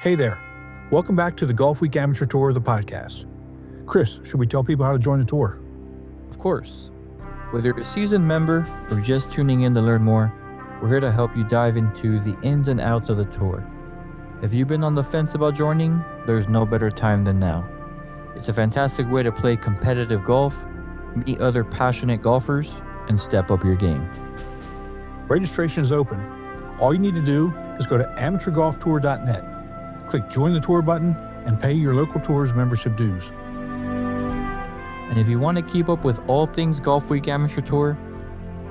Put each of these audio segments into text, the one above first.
Hey there. Welcome back to the Golfweek Amateur Tour of the podcast. Chris, should we tell people how to join the tour? Of course. Whether you're a seasoned member or just tuning in to learn more, we're here to help you dive into the ins and outs of the tour. If you've been on the fence about joining, there's no better time than now. It's a fantastic way to play competitive golf, meet other passionate golfers, and step up your game. Registration is open. All you need to do is go to amateurgolftour.net, click Join the Tour button, and pay your local tour's membership dues. And if you want to keep up with all things Golfweek Amateur Tour,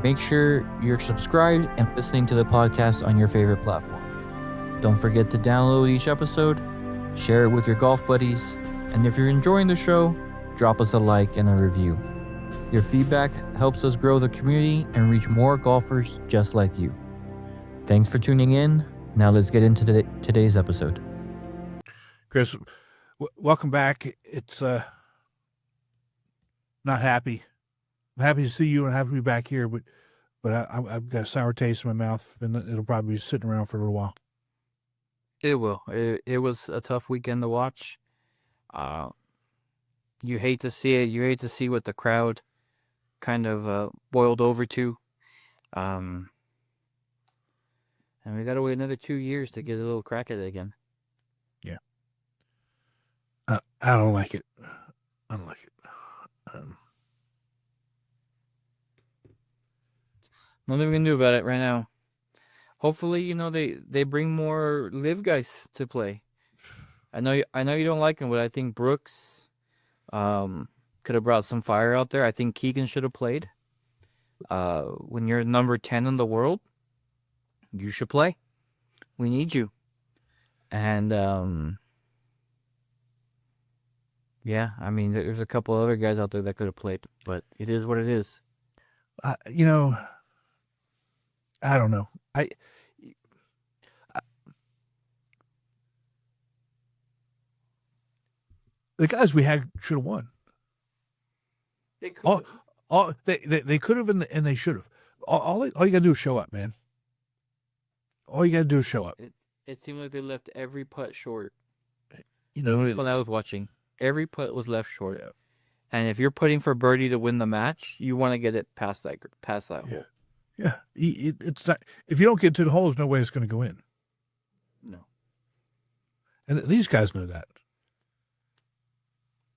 make sure you're subscribed and listening to the podcast on your favorite platform. Don't forget to download each episode, share it with your golf buddies, and if you're enjoying the show, drop us a like and a review. Your feedback helps us grow the community and reach more golfers just like you. Thanks for tuning in. Now let's get into today's episode. Chris, welcome back. It's not happy. I'm happy to see you and happy to be back here, but I've got a sour taste in my mouth, and it'll probably be sitting around for a little while. It will. It was a tough weekend to watch. You hate to see it. You hate to see what the crowd kind of boiled over to. And we got to wait another 2 years to get a little crack at it again. Yeah. I don't like it. Nothing we can do about it right now. Hopefully, they bring more live guys to play. I know you don't like him, but I think Brooks could have brought some fire out there. I think Keegan should have played. When you're number 10 in the world, you should play. We need you. And yeah, I mean, there's a couple other guys out there that could have played, but it is what it is. I don't know. The guys we had should have won. They could. They could have and they should have. All you got to do is show up, man. All you got to do is show up. It seemed like they left every putt short. When I was watching, every putt was left short. Yeah. And if you're putting for birdie to win the match, you want to get it past that hole. Yeah. It's not, if you don't get to the hole, there's no way it's going to go in. No. And these guys know that.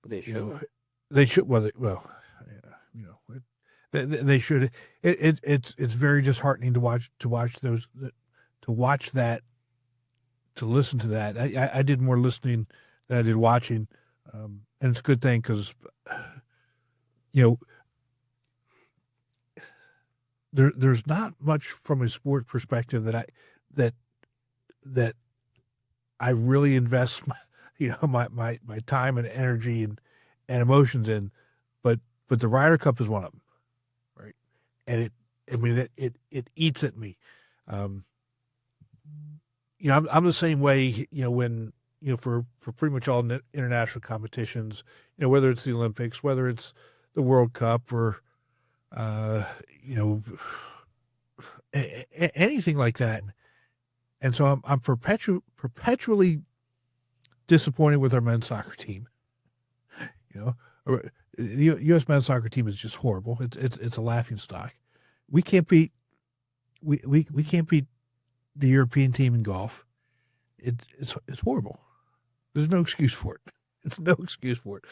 But they should. They should. They should. It's very disheartening to watch that, to listen to that. I did more listening than I did watching, and it's a good thing because, there's not much from a sport perspective that I really invest my time and energy and emotions in, but the Ryder Cup is one of them, right? And it eats at me. I'm the same way. When for pretty much all international competitions, whether it's the Olympics, whether it's the World Cup, or anything like that. And so I'm perpetually disappointed with our men's soccer team. The U.S. men's soccer team is just horrible. It's a laughing stock. We can't beat we can't beat the European team in golf. It's horrible. There's no excuse for it. It's no excuse for it.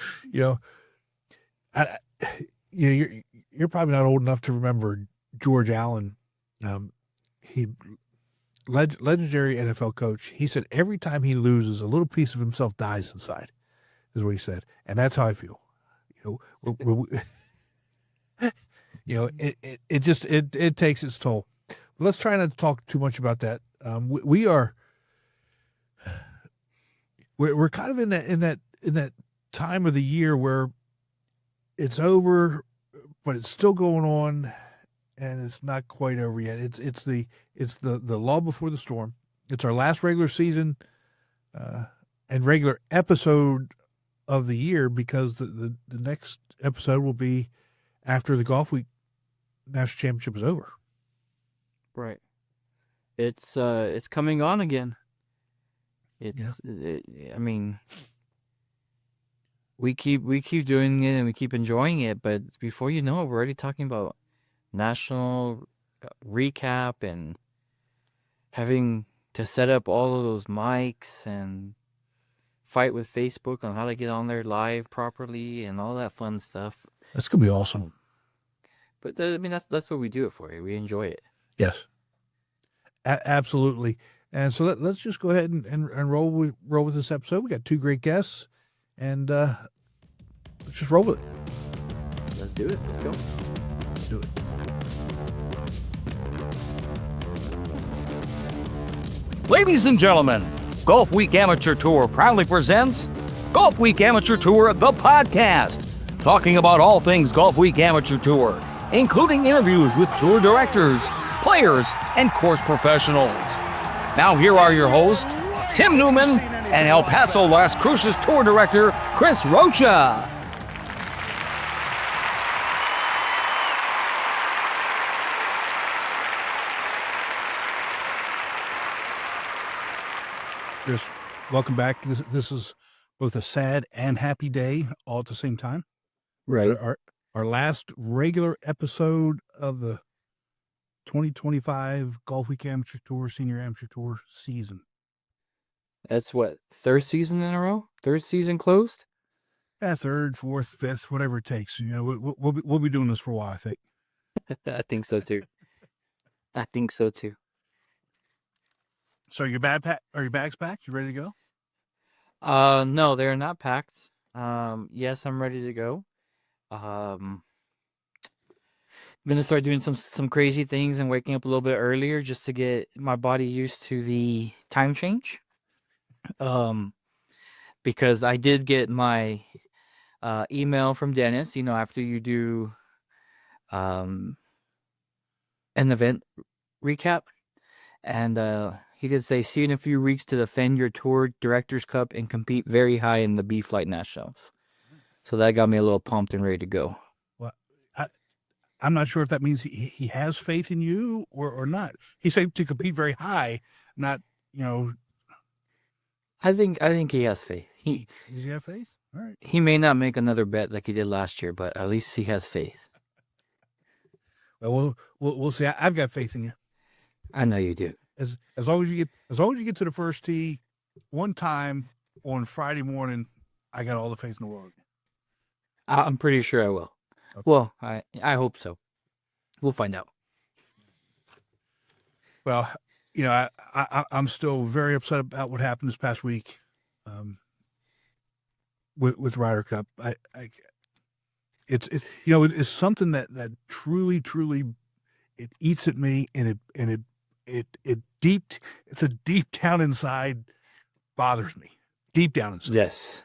You're probably not old enough to remember George Allen. He legendary NFL coach. He said every time he loses, a little piece of himself dies inside. Is what he said, and that's how I feel. It takes its toll. But let's try not to talk too much about that. We're kind of in that time of the year where it's over, but it's still going on, and it's not quite over yet. It's the lull before the storm. It's our last regular season and regular episode of the year, because the next episode will be after the Golfweek National Championship is over. Right. It's coming on again. I mean, we keep doing it and we keep enjoying it, but before you know it, we're already talking about national recap and having to set up all of those mics and fight with Facebook on how to get on there live properly and all that fun stuff. That's gonna be awesome. But I mean, that's what we do it for. We enjoy it. Yes, absolutely. And so let's just go ahead and roll with this episode. We got 2 great guests, and let's just roll with it. Let's do it. Let's go. Let's do it. Ladies and gentlemen, Golfweek Amateur Tour proudly presents Golfweek Amateur Tour, the podcast, talking about all things Golfweek Amateur Tour, including interviews with tour directors, players, and course professionals. Now here are your hosts, Tim Newman and El Paso Las Cruces Tour Director, Chris Rocha. Chris, welcome back. This is both a sad and happy day all at the same time. Right. Our last regular episode of the 2025 Golfweek Amateur Tour, Senior Amateur Tour season. That's what, 3rd season in a row? 3rd season closed? Yeah, 3rd, 4th, 5th, whatever it takes. You know, we'll be doing this for a while, I think. I think so too. So your bags packed? You ready to go? No, they're not packed. Yes, I'm ready to go. I'm gonna start doing some crazy things and waking up a little bit earlier just to get my body used to the time change. Because I did get my email from Dennis, after you do an event recap, and he did say, see you in a few weeks to defend your tour Directors Cup and compete very high in the B Flight Nationals. So that got me a little pumped and ready to go. Well, I'm not sure if that means he has faith in you or not. He said to compete very high, not, I think he has faith. Does he have faith? All right. He may not make another bet like he did last year, but at least he has faith. Well, we'll see. I've got faith in you. I know you do. As long as you get to the first tee one time on Friday morning, I got all the faith in the world. I'm pretty sure I will. Okay. Well, I hope so. We'll find out. Well, I'm still very upset about what happened this past week, with Ryder Cup. It's something that truly it eats at me, and it's a deep down inside bothers me, deep down inside. Yes.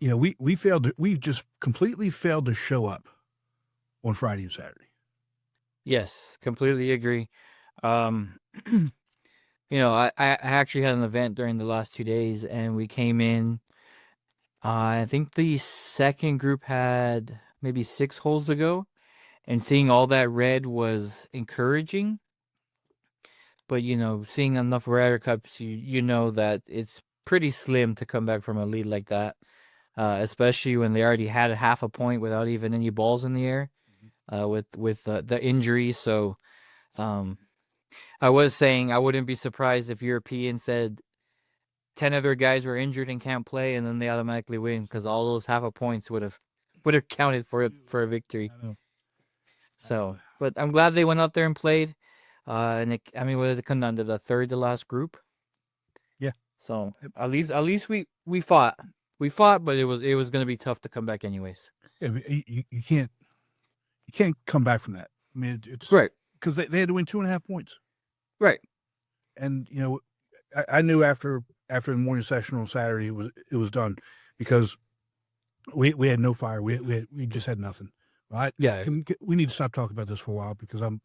We just completely failed to show up on Friday and Saturday. Yes, completely agree. I actually had an event during the last 2 days, and we came in. I think the second group had maybe 6 holes to go, and seeing all that red was encouraging. But seeing enough Ryder Cups, you know that it's pretty slim to come back from a lead like that, especially when they already had a half a point without even any balls in the air, with the injury. So, I was saying I wouldn't be surprised if Europeans said 10 other guys were injured and can't play, and then they automatically win because all those half a points would have counted for a victory. I know. So, but I'm glad they went out there and played. What did it come down to, the third to last group? Yeah. So at least we fought, but it was going to be tough to come back anyways. Yeah, you can't come back from that. I mean, it's right because they had to win 2.5 points. Right. And I knew after the morning session on Saturday it was done because we had no fire. We just had nothing. Right? Yeah. We need to stop talking about this for a while because I'm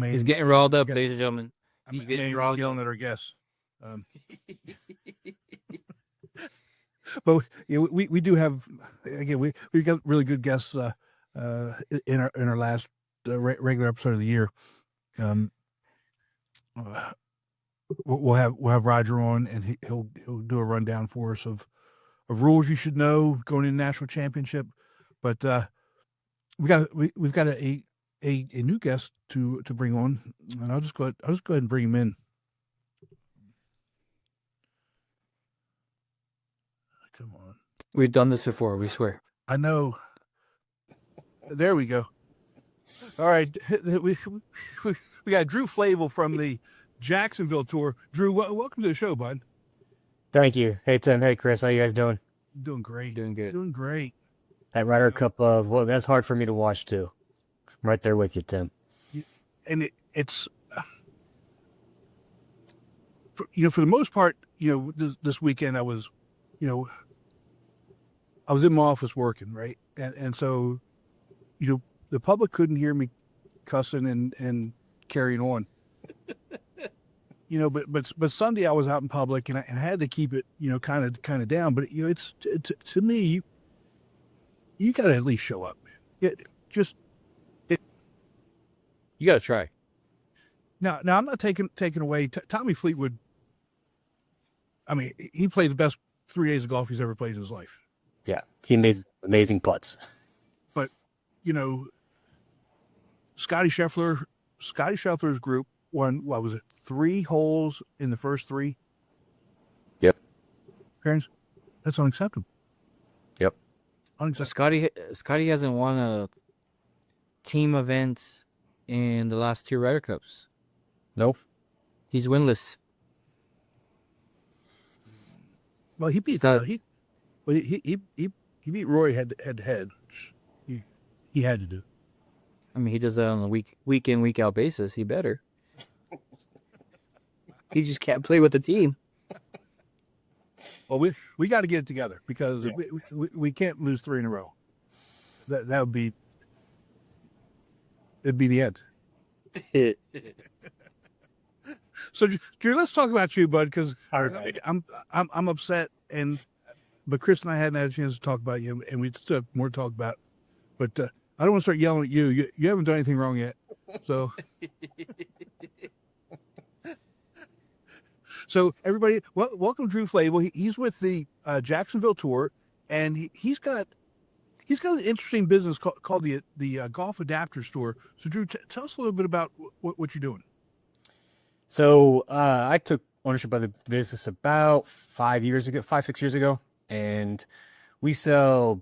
He's getting riled up, ladies and gentlemen. He's getting riled yelling at our guests. But we do have, again, we've got really good guests in our last regular episode of the year. we'll have Roger on, and he'll do a rundown for us of rules you should know going into national championship. But we've got a new guest to bring on, and I'll just go ahead and bring him in. Come on. We've done this before, we swear. I know. There we go. All right. We got Drew Flavell from the Jacksonville Tour. Drew, welcome to the show, bud. Thank you. Hey, Tim. Hey, Chris. How you guys doing? Doing great. Doing good. Doing great. That Ryder Cup, that's hard for me to watch, too. I'm right there with you, Tim. And it's, for the most part, this weekend I was in my office working, right? And so, the public couldn't hear me cussing and carrying on. But Sunday I was out in public and I had to keep it, kind of down. But it's to me, you got to at least show up, man. You got to try. Now I'm not taking away Tommy Fleetwood. I mean, he played the best 3 days of golf he's ever played in his life. Yeah, he made amazing putts. But Scotty Scheffler's group won, what was it, 3 holes in the first 3? Yep. Parents, that's unacceptable. Yep. Unacceptable. Scotty hasn't won a team event in the last 2 Ryder Cups. Nope. He's winless. Well, he beat he beat Roy head to head. He had to do. I mean, he does that on a week in, week out basis. He better. He just can't play with the team. Well, we got to get it together because we can't lose 3 in a row. That would be the end. So, Drew, let's talk about you, bud, because I'm upset, but Chris and I hadn't had a chance to talk about you, and we still have more to talk about. But I don't want to start yelling at you. You haven't done anything wrong yet. So, everybody, welcome Drew Flavell. He's with the Jacksonville Tour, and he's got an interesting business called the Golf Adapter Store. So, Drew, tell us a little bit about what you're doing. So I took ownership of the business about 5 years ago, 6 years ago, and we sell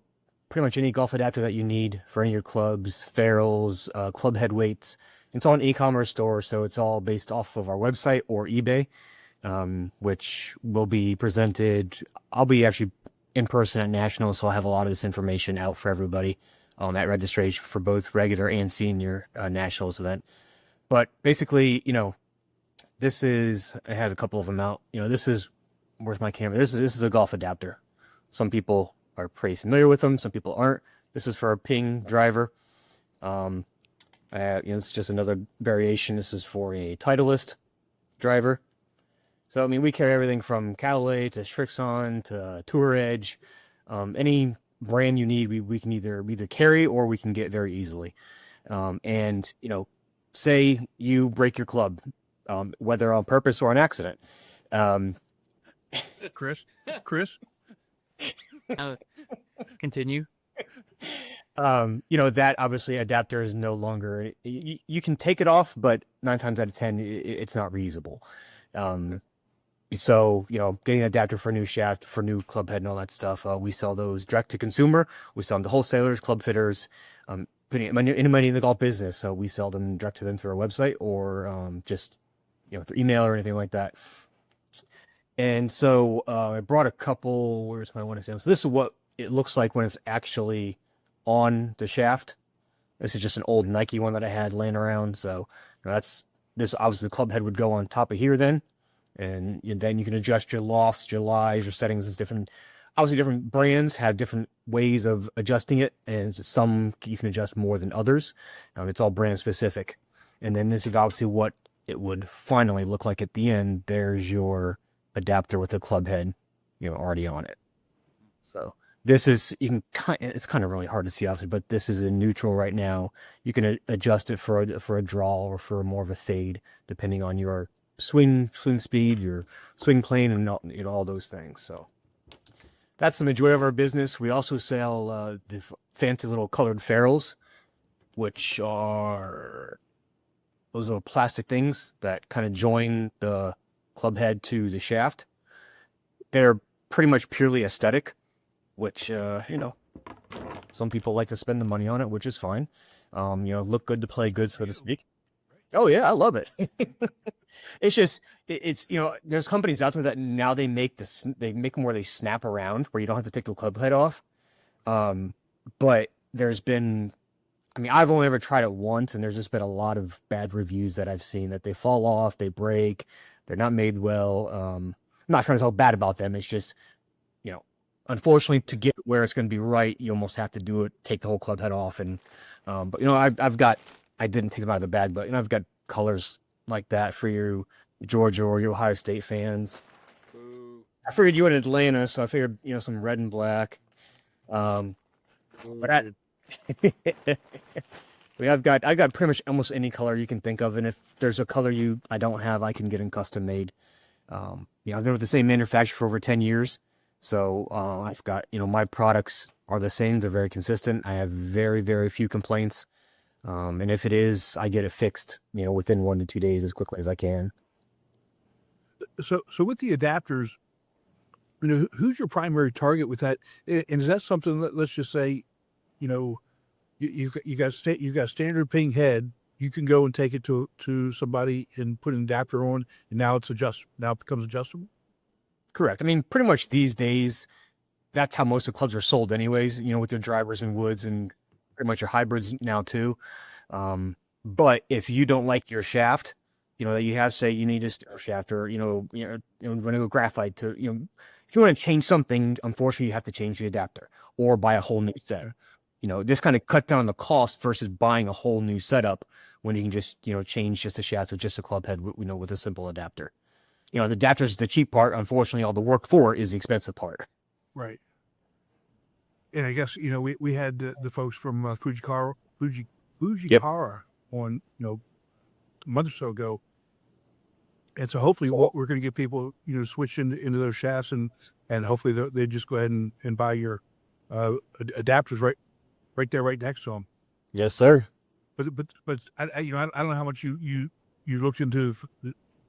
pretty much any golf adapter that you need for any of your clubs, ferrules, club head weights. It's all an e-commerce store, so it's all based off of our website or eBay, which will be presented. I'll be actually in person at Nationals, so I'll have a lot of this information out for everybody at registration for both regular and senior Nationals event. But basically, this is, I have a couple of them out. This is, where's my camera? This is a golf adapter. Some people are pretty familiar with them. Some people aren't. This is for a ping driver. It's just another variation. This is for a Titleist driver. So, I mean, we carry everything from Callaway to Strixon to Tour Edge. Any brand you need, we can either carry or we can get very easily. Say you break your club, whether on purpose or on accident. Chris? Continue. That obviously adapter is no longer, you can take it off, but 9 times out of 10, it's not reusable. So, getting an adapter for a new shaft, for new club head and all that stuff, we sell those direct to consumer. We sell them to wholesalers, club fitters, putting any money in the golf business. So we sell them direct to them through our website or just, through email or anything like that. And so I brought a couple, where's my one example? So this is what it looks like when it's actually on the shaft. This is just an old Nike one that I had laying around. So this obviously the club head would go on top of here then. And then you can adjust your lofts, your lies, your settings. It's different. Obviously, different brands have different ways of adjusting it, and some you can adjust more than others. It's all brand specific. And then this is obviously what it would finally look like at the end. There's your adapter with the club head, already on it. So this is, it's kind of really hard to see obviously, but this is in neutral right now. You can adjust it for a draw or for more of a fade, depending on your swing speed, your swing plane, and all those things. So that's the majority of our business. We also sell the fancy little colored ferrules, which are those little plastic things that kind of join the club head to the shaft. They're pretty much purely aesthetic, which, some people like to spend the money on it, which is fine. Look good to play good, so to speak. Oh yeah, I love it. It's just, it's, there's companies out there that now they make them where they snap around, where you don't have to take the club head off. But there's been, I've only ever tried it once, and there's just been a lot of bad reviews that I've seen, that they fall off, they break, they're not made well. I'm not trying to talk bad about them. It's just, unfortunately, to get where it's going to be right, you almost have to take the whole club head off. And, but I didn't take them out of the bag, but I've got colors like that for you Georgia or your Ohio State fans. Ooh. I figured you in Atlanta, so I figured, some red and black. But I've got pretty much almost any color you can think of, and if there's a color I don't have, I can get them custom made. I've been with the same manufacturer for over 10 years, so I've got, my products are the same. They're very consistent. I have very, very few complaints, and if it is, I get it fixed, within 1 to 2 days as quickly as I can. So with the adapters, who's your primary target with that? And is that something that, let's just say, you got standard ping head, you can go and take it to somebody and put an adapter on, and now it becomes adjustable? Correct. Pretty much these days, that's how most of the clubs are sold anyways, with their drivers and woods and pretty much your hybrids now too. But if you don't like your shaft, that you have, say you need a star shaft, or, run a graphite to, if you want to change something, unfortunately you have to change the adapter or buy a whole new set. This kind of cut down the cost versus buying a whole new setup when you can just, change just a shaft or just a club head, with a simple adapter. The adapter is the cheap part. Unfortunately, all the work for it is the expensive part. Right. And I guess, we had the folks from Fujikara Yep. on, a month or so ago. And so hopefully we're going to get people, switch into those shafts, and hopefully they just go ahead and buy your adapters right there, right next to them. Yes, sir. But I don't know how much you looked into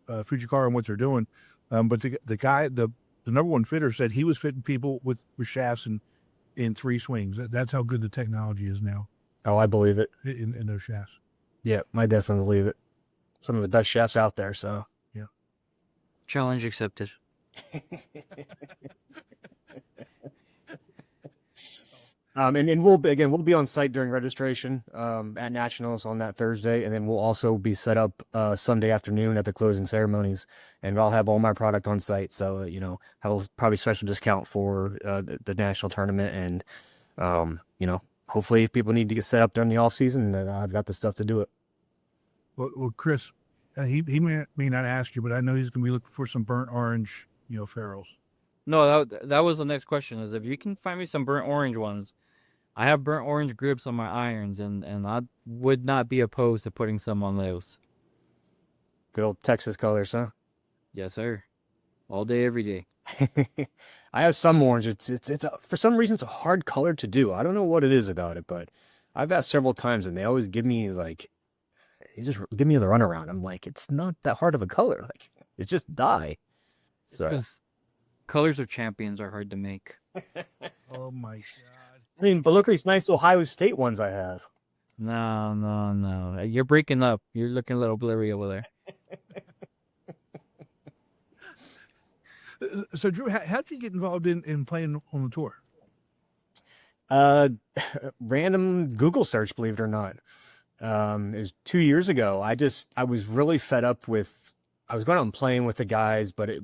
Fujikara and what they're doing. But the guy, the number one fitter, said he was fitting people with shafts in 3 swings. That's how good the technology is now. Oh, I believe it. In those shafts. Yeah, I definitely believe it. Some of the best shafts out there, so. Yeah. Challenge accepted. And we'll be on site during registration at Nationals on that Thursday, and then we'll also be set up Sunday afternoon at the closing ceremonies, and I'll have all my product on site. So have a probably special discount for the national tournament, and hopefully if people need to get set up during the off season, I've got the stuff to do it. Well, Chris, he may not ask you, but I know he's going to be looking for some burnt orange, ferrules. No, that was the next question, is if you can find me some burnt orange ones. I have burnt orange grips on my irons, and I would not be opposed to putting some on those. Good old Texas colors, huh? Yes, sir. All day, every day. I have some orange. It's for some reason it's a hard color to do. I don't know what it is about it, but I've asked several times, and they always give me the runaround. I'm like, it's not that hard of a color. Like, it's just dye. So colors of champions are hard to make. Oh my God. But look at these nice Ohio State ones I have. No. You're breaking up. You're looking a little blurry over there. So, Drew, how did you get involved in playing on the tour? Random Google search, believe it or not. It was 2 years ago. I was really fed up with, I was going out and playing with the guys, but it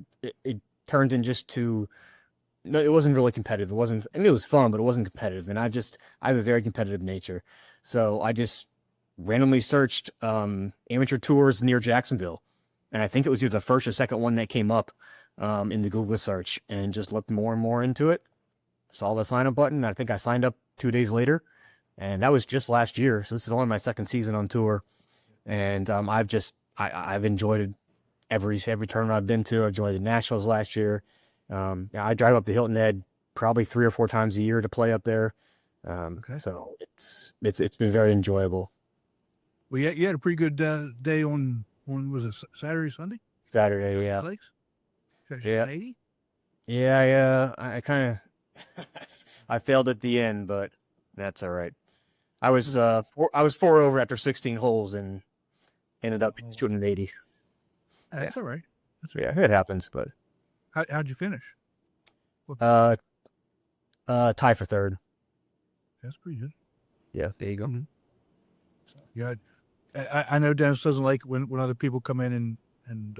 turned in just to, no, it wasn't really competitive. It wasn't, it was fun, but it wasn't competitive. And I have a very competitive nature. So I just randomly searched amateur tours near Jacksonville. And I think it was either the first or second one that came up in the Google search, and just looked more and more into it. Saw the sign up button. I think I signed up 2 days later, and that was just last year. So this is only my second season on tour. And I've enjoyed every tournament I've been to. I joined the Nationals last year. Yeah, I drive up to Hilton Head probably 3 or 4 times a year to play up there. So it's been very enjoyable. Well, you had a pretty good day on was it Saturday, Sunday? Saturday, yeah. Lakes? Yeah. 80? Yeah, I kind of I failed at the end, but that's all right. I was 4 over after 16 holes and ended up shooting an 80. That's all right. Yeah, it happens, but How'd you finish? tie for third. That's pretty good. Yeah, there you go. Mm-hmm. Yeah, I know Dennis doesn't like when other people come in and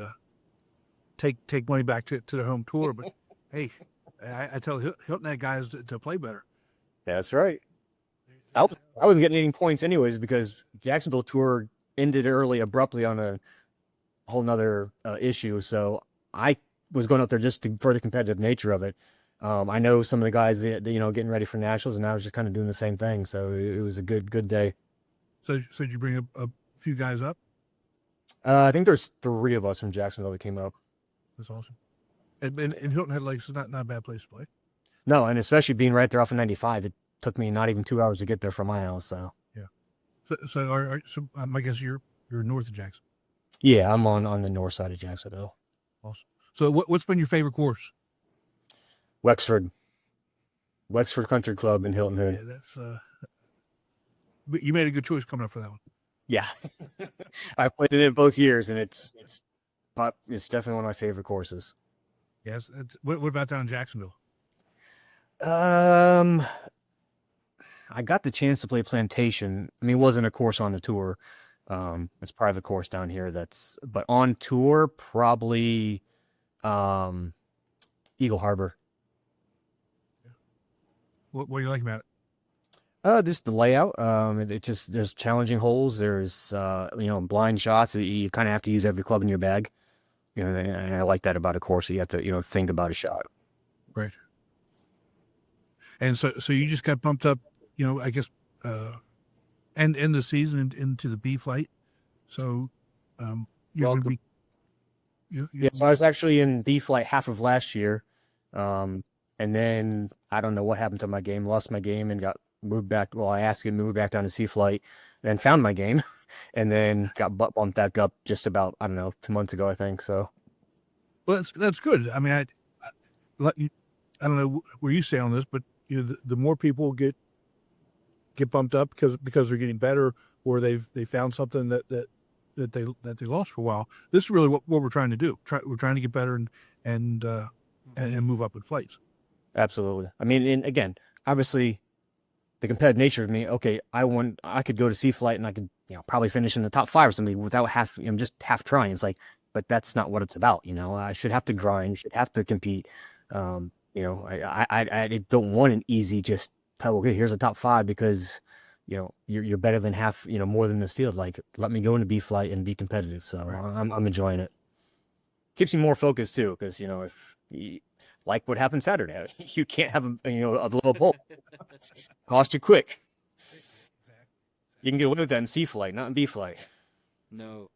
take money back to their home tour, but hey, I tell Hilton Head guys to play better. That's right. I wasn't getting any points anyways because Jacksonville Tour ended early abruptly on a whole nother issue. So I was going out there just for the competitive nature of it. I know some of the guys that, getting ready for nationals, and I was just kind of doing the same thing. So it was a good day. So did you bring a few guys up? I think there's 3 of us from Jacksonville that came up. That's awesome. And Hilton Head Lakes is not a bad place to play. No, and especially being right there off of 95, it took me not even 2 hours to get there from my house. So yeah. So I guess you're north of Jackson. Yeah, I'm on the north side of Jacksonville. Awesome. So what's been your favorite course? Wexford Country Club in Hilton Head. Yeah, that's but you made a good choice coming up for that one. Yeah, I played in it both years, and it's definitely one of my favorite courses. Yes. What about down in Jacksonville? I got the chance to play Plantation. I mean, it wasn't a course on the tour. It's a private course down here. But on tour, probably Eagle Harbor. What do you like about it? Just the layout. There's challenging holes. There's blind shots. You kind of have to use every club in your bag. And I like that about a course. You have to think about a shot. Right. And so you just got bumped up, I guess, end the season into the B flight. So you're going to be. So I was actually in B flight half of last year, and then I don't know what happened to my game. Lost my game and got moved back. Well, I asked him to move back down to C flight, then found my game, and then got bumped back up just about 2 months ago, I think. So, well, that's good. I mean, I don't know where you say on this, but the more people get bumped up because they're getting better, or they found something that they lost for a while. This is really what we're trying to do. We're trying to get better and move up in flights. Absolutely. I mean, and again, obviously, the competitive nature of me. Okay, I could go to C flight and I could probably finish in the top 5 or something without just half trying. It's like, but that's not what it's about. I should have to grind, should have to compete. I don't want an easy just tell. Okay, here's a top 5 because you're better than half, more than this field. Like, let me go into B flight and be competitive. So right. I'm enjoying it. Keeps me more focused too, because if you, like what happened Saturday, you can't have a little bolt. Cost you quick. You can get away with that in C flight, not in B flight. No.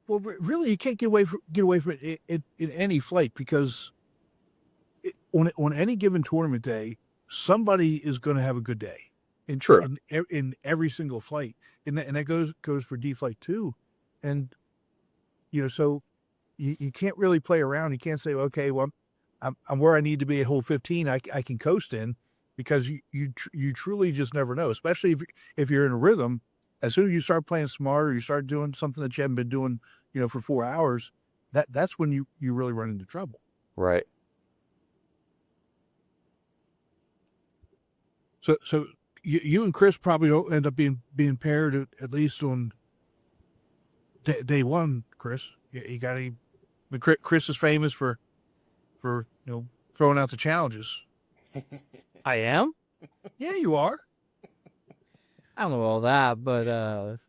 Well, really, you can't get away from it in any flight because on any given tournament day, somebody is going to have a good day. In every single flight, and that goes for D flight too, and so you can't really play around. You can't say, okay, well, I'm where I need to be at hole 15. I can coast in, because you truly just never know. Especially if you're in a rhythm, as soon as you start playing smarter, you start doing something that you haven't been doing, for 4 hours. That's when you really run into trouble. Right. So you and Chris probably don't end up being paired at least on day one. Chris, you got any? Chris is famous for throwing out the challenges. I am? Yeah, you are. I don't know all that, but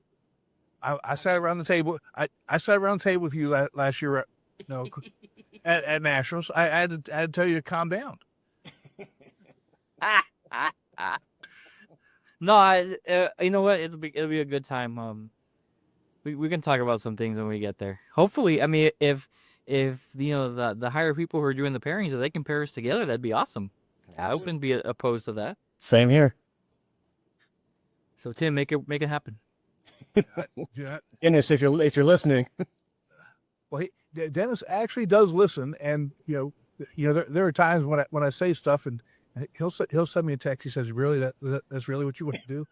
I sat around the table. I sat around the table with you last year. At Nationals. I had to tell you to calm down. No, you know what? It'll be a good time. We can talk about some things when we get there. Hopefully, I mean, if if the higher people who are doing the pairings, if they can pair us together, that'd be awesome. I wouldn't be opposed to that. Same here. So Tim, make it happen. Yeah. Dennis, if you're listening, Well, Dennis actually does listen, and there are times when I say stuff, and he'll send me a text. He says, "Really, that's really what you want to do?"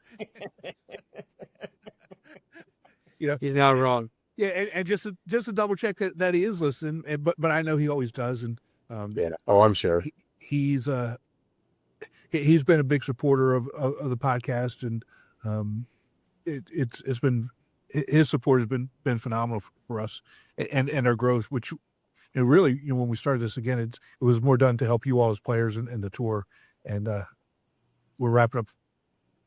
He's not wrong. Yeah, and just to double check that he is listening, but I know he always does, and yeah. Oh, I'm sure. he's been a big supporter of the podcast, and it's been his support has been phenomenal for us and our growth, which really when we started this again, it was more done to help you all as players and the tour, and we're wrapping up,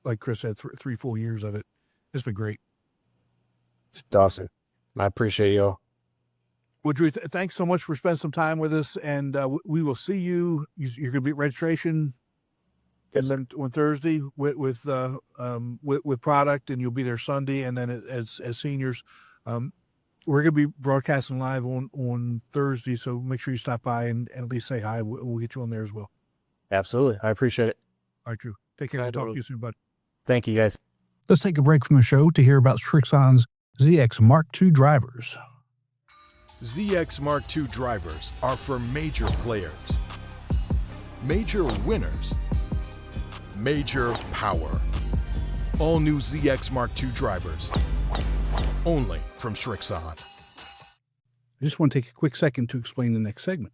like Chris said, 3 full years of it. It's been great. It's awesome. I appreciate you. Well, Drew, thanks so much for spending some time with us, and we will see you. You're going to be at registration, Yes. and then on Thursday with product, and you'll be there Sunday, and then as seniors, we're going to be broadcasting live on Thursday. So make sure you stop by and at least say hi. We'll get you on there as well. Absolutely. I appreciate it. All right, Drew. Take care. I'll talk to you soon, bud. Thank you, guys. Let's take a break from the show to hear about Srixon's ZX Mark II drivers. ZX Mark II drivers are for major players, major winners, major power. All new ZX Mark II drivers, only from Srixon. I just want to take a quick second to explain the next segment.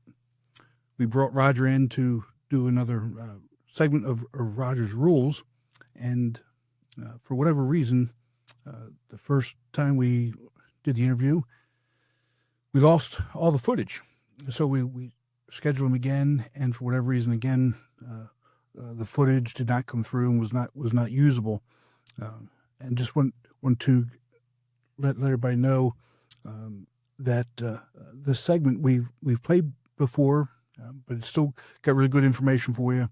We brought Roger in to do another segment of Roger's rules, and for whatever reason, the first time we did the interview, we lost all the footage. So we scheduled him again, and for whatever reason, again, the footage did not come through and was not usable. And just want to let everybody know that this segment we've played before, but it's still got really good information for you.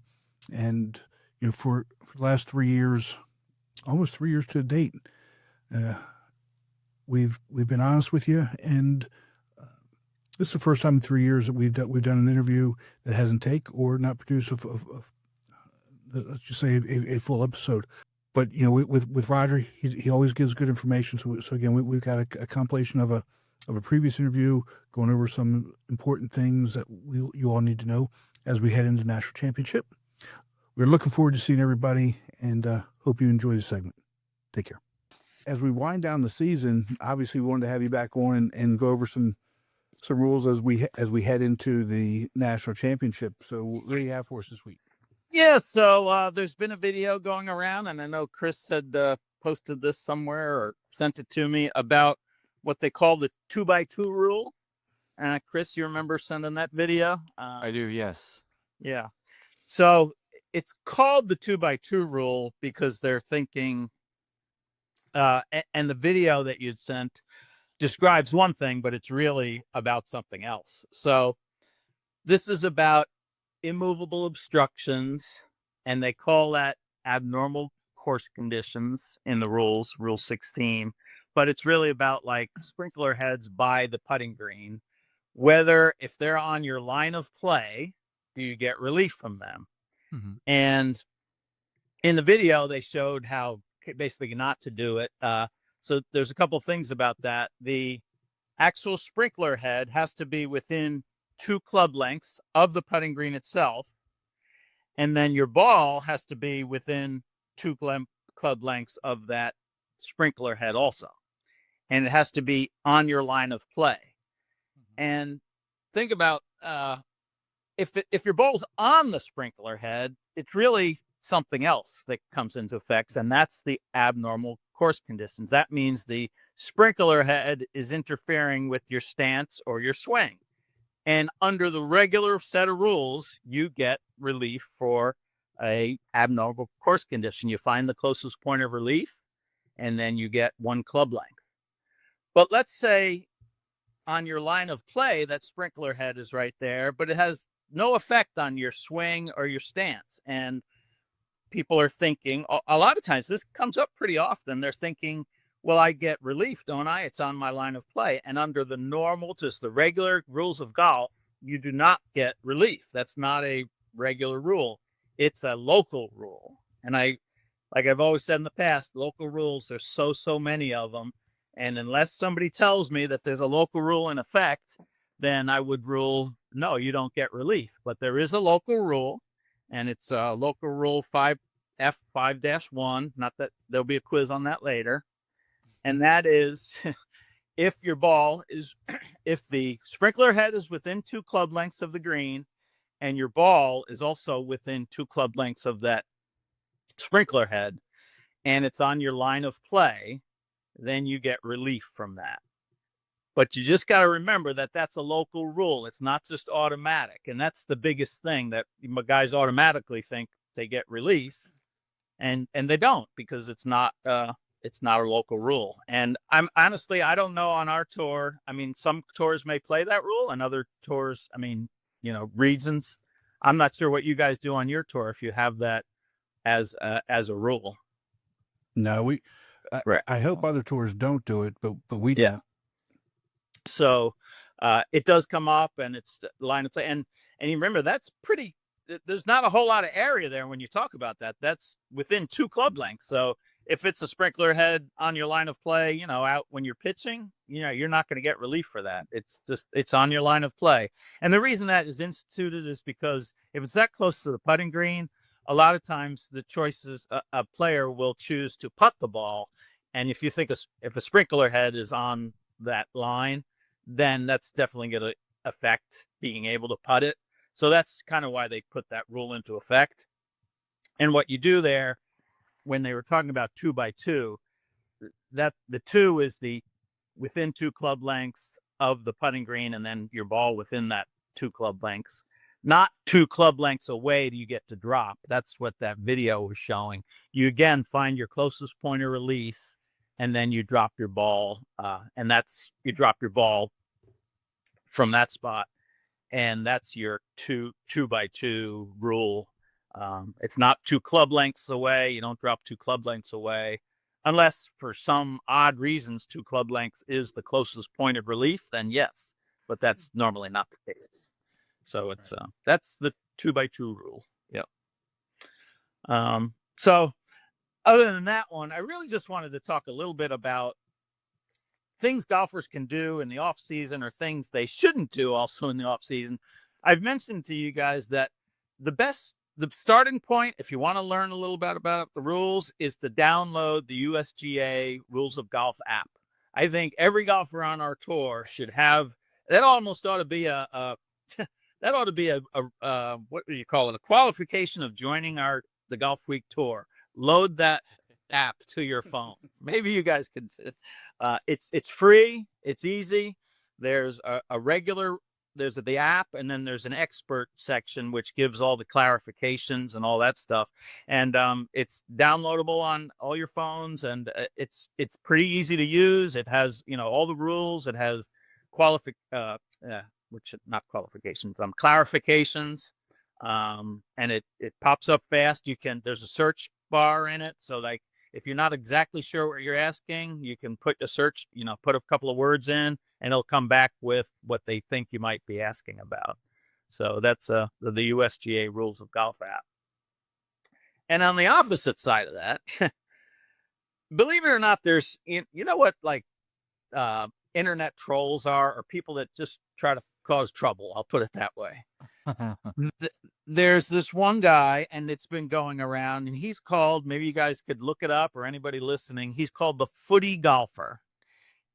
And for the last 3 years, almost 3 years to date, we've been honest with you, and this is the first time in 3 years that we've done an interview that hasn't take or not produced let's just say a full episode. But with Roger, he always gives good information. So again, we've got a compilation of a previous interview going over some important things that you all need to know as we head into the national championship. We're looking forward to seeing everybody, and hope you enjoy the segment. Take care. As we wind down the season, obviously we wanted to have you back on and go over some rules as we head into the national championship. So what do you have for us this week? Yeah, so there's been a video going around, and I know Chris had posted this somewhere or sent it to me about what they call the 2x2 rule. Chris, you remember sending that video? I do, yes. Yeah. So it's called the 2x2 rule because they're thinking, and the video that you'd sent describes one thing, but it's really about something else. So this is about immovable obstructions, and they call that abnormal course conditions in the rules, Rule 16. But it's really about like sprinkler heads by the putting green, whether if they're on your line of play, do you get relief from them? Mm-hmm. And in the video, they showed how basically not to do it. So there's a couple things about that. The actual sprinkler head has to be within 2 club lengths of the putting green itself. And then your ball has to be within 2 club lengths of that sprinkler head also. And it has to be on your line of play. Mm-hmm. And think about if your ball's on the sprinkler head, it's really something else that comes into effect, and that's the abnormal course conditions. That means the sprinkler head is interfering with your stance or your swing. And under the regular set of rules, you get relief for a abnormal course condition. You find the closest point of relief, and then you get 1 club length. But let's say on your line of play, that sprinkler head is right there, but it has no effect on your swing or your stance. And people are thinking, a lot of times this comes up pretty often, they're thinking, Well, I get relief, don't I? It's on my line of play. And under the normal, just the regular rules of golf, you do not get relief. That's not a regular rule. It's a local rule. And like I've always said in the past, local rules, there's so many of them. And unless somebody tells me that there's a local rule in effect, then I would rule, no, you don't get relief. But there is a local rule, and it's local rule 5F5-1. Not that there'll be a quiz on that later. And that is if the sprinkler head is within 2 club lengths of the green, and your ball is also within 2 club lengths of that sprinkler head, and it's on your line of play, then you get relief from that. But you just got to remember that that's a local rule. It's not just automatic. And that's the biggest thing, that guys automatically think they get relief, and they don't, because it's not a local rule. And I'm honestly, I don't know on our tour. I mean, some tours may play that rule, and other tours, I mean, reasons. I'm not sure what you guys do on your tour, if you have that as a rule. No, Right. I hope other tours don't do it, but we do. Yeah. So it does come up, and it's the line of play. And you remember, there's not a whole lot of area there when you talk about that. That's within 2 club lengths. So if it's a sprinkler head on your line of play, out when you're pitching, you're not going to get relief for that. It's on your line of play. And the reason that is instituted is because if it's that close to the putting green, a lot of times the choices, a player will choose to putt the ball. And if you think if a sprinkler head is on that line, then that's definitely going to affect being able to putt it. So that's kind of why they put that rule into effect. And what you do there, when they were talking about 2x2, that the 2 is the within 2 club lengths of the putting green, and then your ball within that 2 club lengths. Not 2 club lengths away do you get to drop. That's what that video was showing. You again find your closest point of relief, and then you drop your ball, and you drop your ball from that spot, and that's your 2x2 rule. It's not 2 club lengths away. You don't drop 2 club lengths away, unless for some odd reasons 2 club lengths is the closest point of relief. Then yes, but that's normally not the case. So it's that's the 2x2 rule. Yep. So other than that one, I really just wanted to talk a little bit about things golfers can do in the off season, or things they shouldn't do also in the off season. I've mentioned to you guys that the starting point, if you want to learn a little bit about the rules, is to download the USGA Rules of Golf app. I think every golfer on our tour should have that. Almost ought to be what do you call it? A qualification of joining the Golfweek tour. Load that app to your phone. Maybe you guys could. It's free. It's easy. There's there's the app, and then there's an expert section which gives all the clarifications and all that stuff. And it's downloadable on all your phones, and it's pretty easy to use. It has all the rules. It has clarifications, and it pops up fast. There's a search bar in it, so like if you're not exactly sure what you're asking, you can put a search, put a couple of words in, and it'll come back with what they think you might be asking about. So that's the USGA Rules of Golf app. And on the opposite side of that, believe it or not, there's what internet trolls are, or people that just try to cause trouble. I'll put it that way. There's this one guy, and it's been going around, and he's called, maybe you guys could look it up, or anybody listening, he's called the Footy Golfer.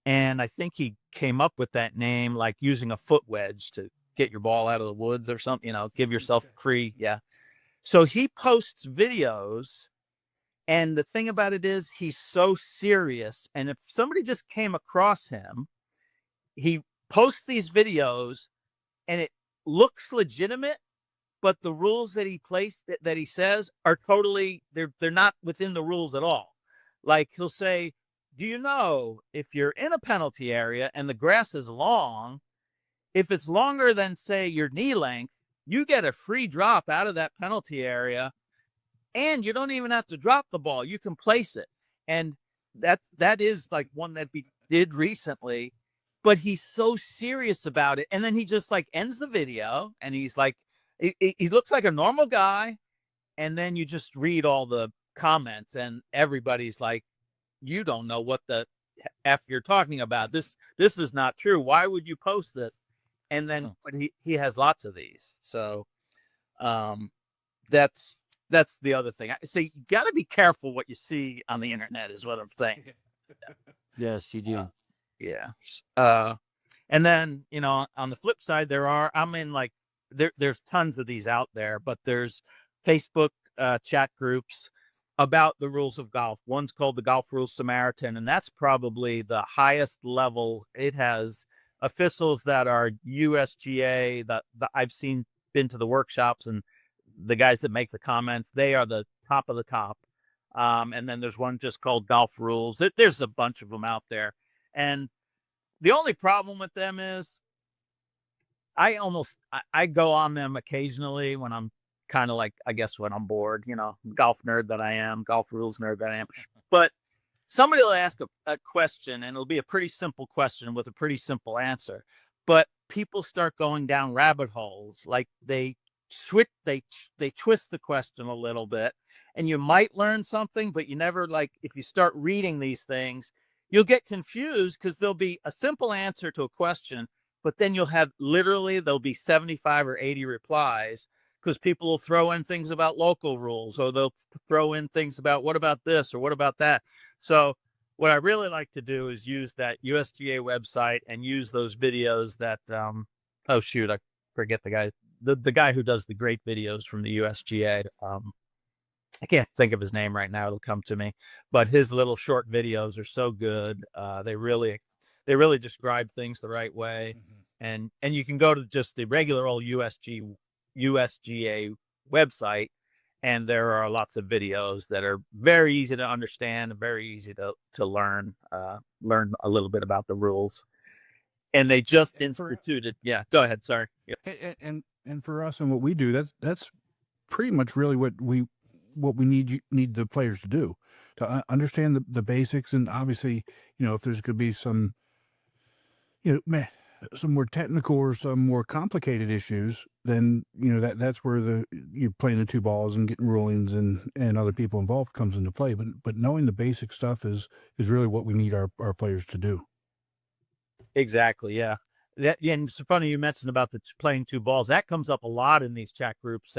And I think he came up with that name, like using a foot wedge to get your ball out of the woods or something, give yourself free. Yeah. So he posts videos, and the thing about it is he's so serious. And if somebody just came across him, he posts these videos, and it looks legitimate, but the rules that he that he says are totally, they're not within the rules at all. Like he'll say, do you know if you're in a penalty area and the grass is long, if it's longer than, say, your knee length, you get a free drop out of that penalty area, and you don't even have to drop the ball. You can place it. And that is like one that we did recently, but he's so serious about it. And then he just like ends the video and he's like, he looks like a normal guy. And then you just read all the comments and everybody's like, you don't know what the F you're talking about. This is not true. Why would you post it? And then, but he has lots of these. So, that's the other thing. I say, you got to be careful what you see on the internet is what I'm saying. Yes, you do. Yeah. And then, on the flip side, I'm in like, there's tons of these out there, but there's Facebook chat groups about the rules of golf. One's called the Golf Rules Samaritan, and that's probably the highest level. It has officials that are USGA that I've been to the workshops, and the guys that make the comments, they are the top of the top. And then there's one just called Golf Rules. There's a bunch of them out there. And the only problem with them is I go on them occasionally when I'm kind of like, I guess when I'm bored, golf nerd that I am, golf rules nerd that I am. But somebody will ask a question and it'll be a pretty simple question with a pretty simple answer. But people start going down rabbit holes. Like they twist the question a little bit and you might learn something, but you never, like, if you start reading these things, you'll get confused because there'll be a simple answer to a question, but then there'll be 75 or 80 replies because people will throw in things about local rules, or they'll throw in things about what about this or what about that. So what I really like to do is use that USGA website and use those videos that, oh shoot, I forget the guy, the guy who does the great videos from the USGA. I can't think of his name right now. It'll come to me, but his little short videos are so good. They really describe things the right way. And you can go to just the regular old USGA website, and there are lots of videos that are very easy to understand and very easy to learn a little bit about the rules. And they just instituted. Yeah, go ahead. Sorry. Yeah. And for us and what we do, that's pretty much really what we need the players to do, to understand the basics. And obviously, if there's going to be some, some more technical or some more complicated issues, then that's where you're playing the two balls and getting rulings and other people involved comes into play. But knowing the basic stuff is really what we need our players to do. Exactly. Yeah. And it's funny you mentioned about the playing two balls. That comes up a lot in these chat groups.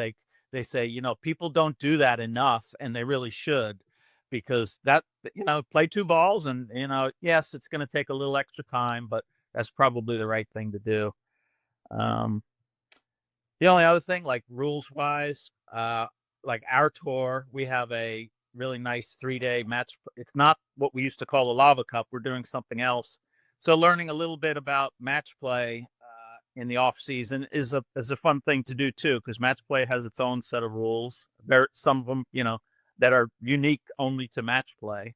They say, people don't do that enough, and they really should, because that, play two balls and, yes, it's going to take a little extra time, but that's probably the right thing to do. The only other thing, like rules wise, like our tour, we have a really nice 3-day match. It's not what we used to call the Lava Cup. We're doing something else. So learning a little bit about match play in the off season is a fun thing to do too, because match play has its own set of rules. There are some of them, that are unique only to match play.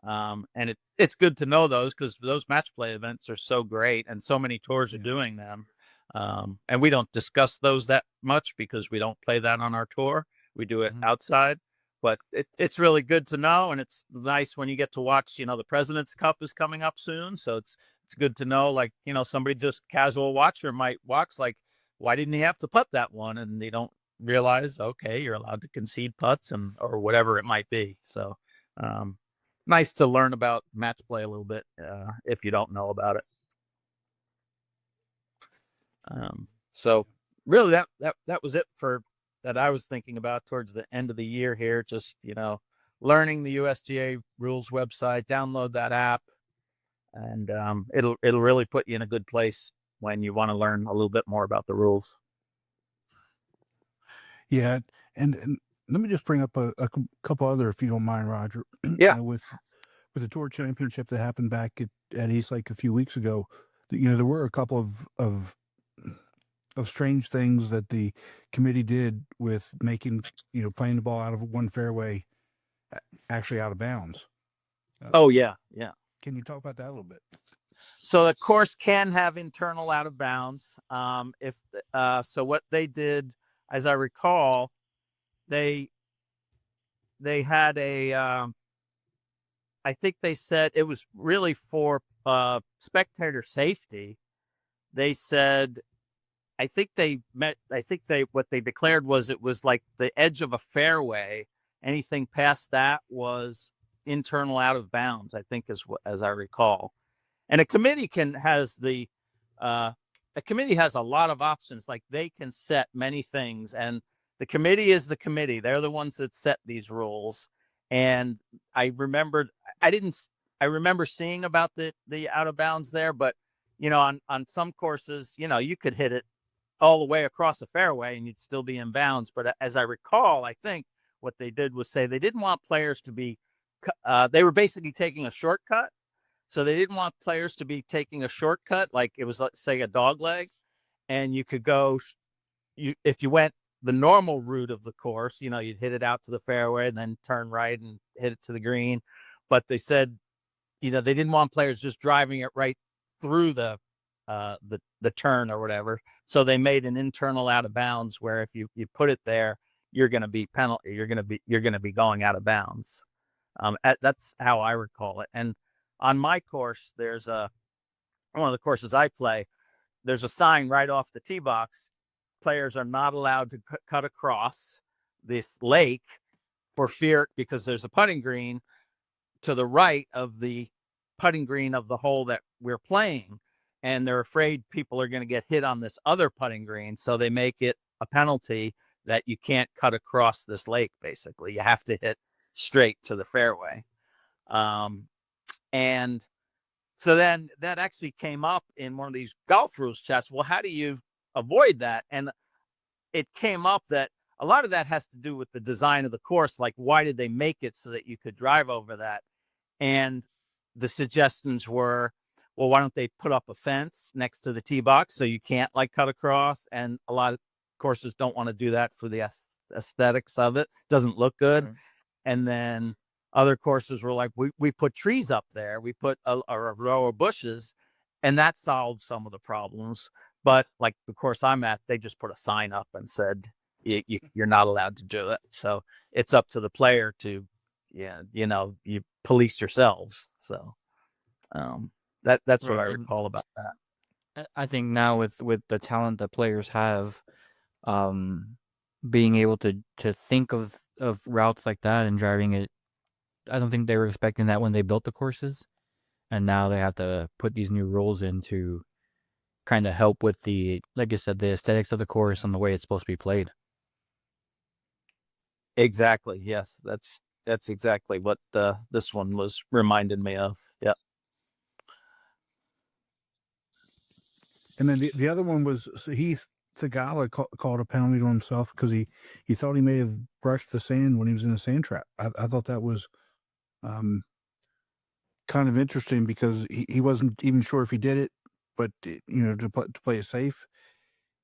And it's good to know those, because those match play events are so great and so many tours are doing them. And we don't discuss those that much because we don't play that on our tour. We do it outside, but it's really good to know. And it's nice when you get to watch, the President's Cup is coming up soon. So it's good to know, like, somebody just casual watcher might watch, like, why didn't he have to putt that one? And they don't realize, okay, you're allowed to concede putts or whatever it might be. So, nice to learn about match play a little bit, if you don't know about it. So really that was it for that I was thinking about towards the end of the year here. Just, learning the USGA rules website, download that app, and it'll really put you in a good place when you want to learn a little bit more about the rules. Yeah. And let me just bring up a couple other, if you don't mind, Roger. Yeah. With the Tour Championship that happened back at East Lake a few weeks ago, there were a couple of strange things that the committee did with making, playing the ball out of one fairway actually out of bounds. Oh yeah. Yeah. Can you talk about that a little bit? So the course can have internal out of bounds. So what they did, as I recall, they had a I think they said it was really for spectator safety. They said, what they declared was it was like the edge of a fairway. Anything past that was internal out of bounds, I think, as I recall. And a committee has a lot of options. Like, they can set many things, and the committee is the committee. They're the ones that set these rules. And I remember seeing about the out of bounds there, but on some courses, you could hit it all the way across the fairway and you'd still be in bounds. But as I recall, I think what they did was say they didn't want players to be, they were basically taking a shortcut. So they didn't want players to be taking a shortcut, like it was, let's say, a dog leg, and you could go, if you went the normal route of the course, you'd hit it out to the fairway and then turn right and hit it to the green. But they said, they didn't want players just driving it right through the turn or whatever. So they made an internal out of bounds where if you put it there, you're going to be penalty. You're going to be going out of bounds. That's how I recall it. And on my course, there's one of the courses I play, there's a sign right off the tee box. Players are not allowed to cut across this lake for fear, because there's a putting green to the right of the putting green of the hole that we're playing. And they're afraid people are going to get hit on this other putting green. So they make it a penalty that you can't cut across this lake. Basically, you have to hit straight to the fairway. And so then that actually came up in one of these golf rules chats. Well, how do you avoid that? And it came up that a lot of that has to do with the design of the course. Like, why did they make it so that you could drive over that? And the suggestions were, well, why don't they put up a fence next to the tee box so you can't cut across? And a lot of courses don't want to do that for the aesthetics of it. Doesn't look good. Mm-hmm. And then other courses were like, we put trees up there. We put a row of bushes, and that solved some of the problems. But like the course I'm at, they just put a sign up and said, you're not allowed to do it. So it's up to the player to, you police yourselves. So that's what I recall about that. I think now with the talent that players have, being able to think of routes like that and driving it, I don't think they were expecting that when they built the courses, and now they have to put these new rules in to kind of help with the, like I said, the aesthetics of the course and the way it's supposed to be played. Exactly. Yes, that's exactly what this one was reminded me of. Yeah. And then the other one was, so Heath Tagala called a penalty to himself because he thought he may have brushed the sand when he was in a sand trap. I thought that was kind of interesting because he wasn't even sure if he did it, but to play it safe,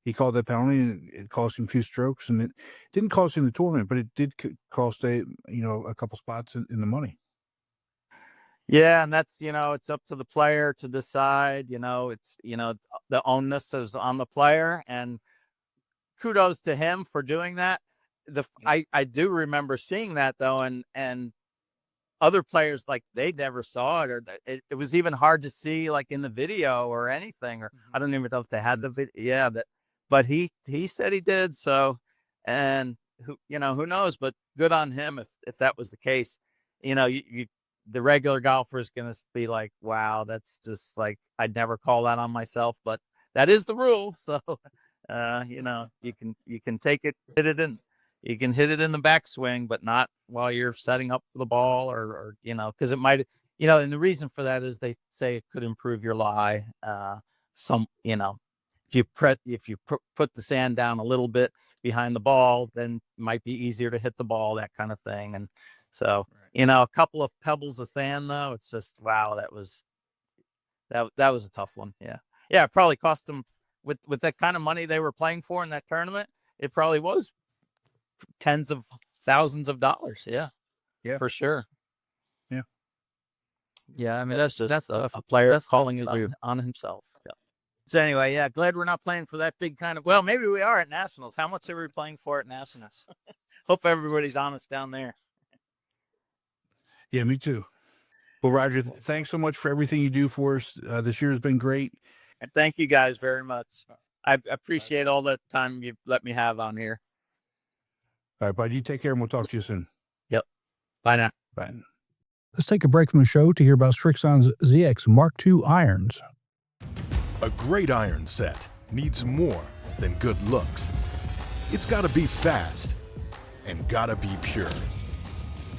he called that penalty, and it cost him a few strokes, and it didn't cost him the tournament, but it did cost a couple spots in the money. Yeah, and that's it's up to the player to decide. It's the onus is on the player, and kudos to him for doing that. I do remember seeing that though, and other players, like, they never saw it, or it was even hard to see, like, in the video or anything, or I don't even know if they had the video. Yeah, but he said he did. So, and who knows, but good on him if that was the case. The regular golfer is going to be like, wow, that's just like, I'd never call that on myself, but that is the rule. So, you can take it, you can hit it in the backswing, but not while you're setting up for the ball or because it might, and the reason for that is they say it could improve your lie. If you put the sand down a little bit behind the ball, then it might be easier to hit the ball, that kind of thing. And so, a couple of pebbles of sand though, it's just, wow, that was a tough one. Yeah. Yeah. It probably cost them with that kind of money they were playing for in that tournament. It probably was tens of thousands of dollars. Yeah. Yeah, for sure. Yeah. Yeah. I mean, that's a player calling it on himself. Yeah. So anyway, yeah, glad we're not playing for that big kind of, well, maybe we are at Nationals. How much are we playing for at Nationals? Hope everybody's honest down there. Yeah, me too. Well, Roger, thanks so much for everything you do for us. This year has been great. And thank you guys very much. I appreciate all the time you've let me have on here. All right, bud. You take care, and we'll talk to you soon. Yep. Bye now. Bye. Let's take a break from the show to hear about Strixon's ZX Mark II irons. A great iron set needs more than good looks. It's gotta be fast and gotta be pure.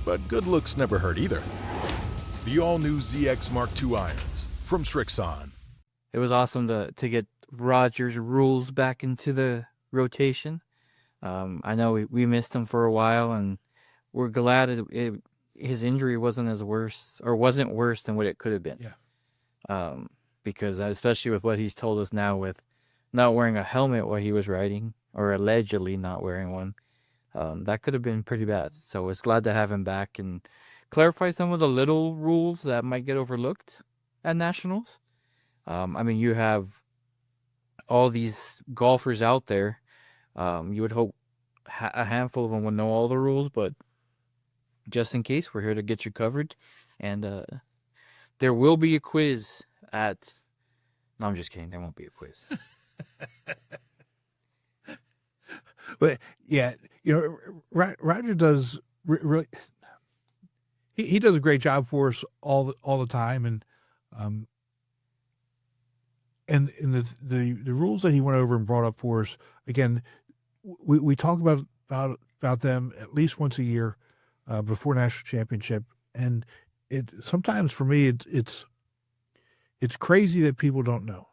But good looks never hurt either. The all-new ZX Mark II irons from Strixon. It was awesome to get Roger's rules back into the rotation. I know we missed him for a while, and we're glad his injury wasn't worse than what it could have been. Yeah. Because especially with what he's told us now, with not wearing a helmet while he was riding, or allegedly not wearing one, that could have been pretty bad. So it's glad to have him back and clarify some of the little rules that might get overlooked at nationals. I mean, you have all these golfers out there. You would hope a handful of them would know all the rules, but just in case, we're here to get you covered. And there will be a quiz at... No, I'm just kidding. There won't be a quiz. But yeah, Ryder does really. He does a great job for us all the time, and the rules that he went over and brought up for us again. We talk about them at least once a year before national championship, and it sometimes for me it's crazy that people don't know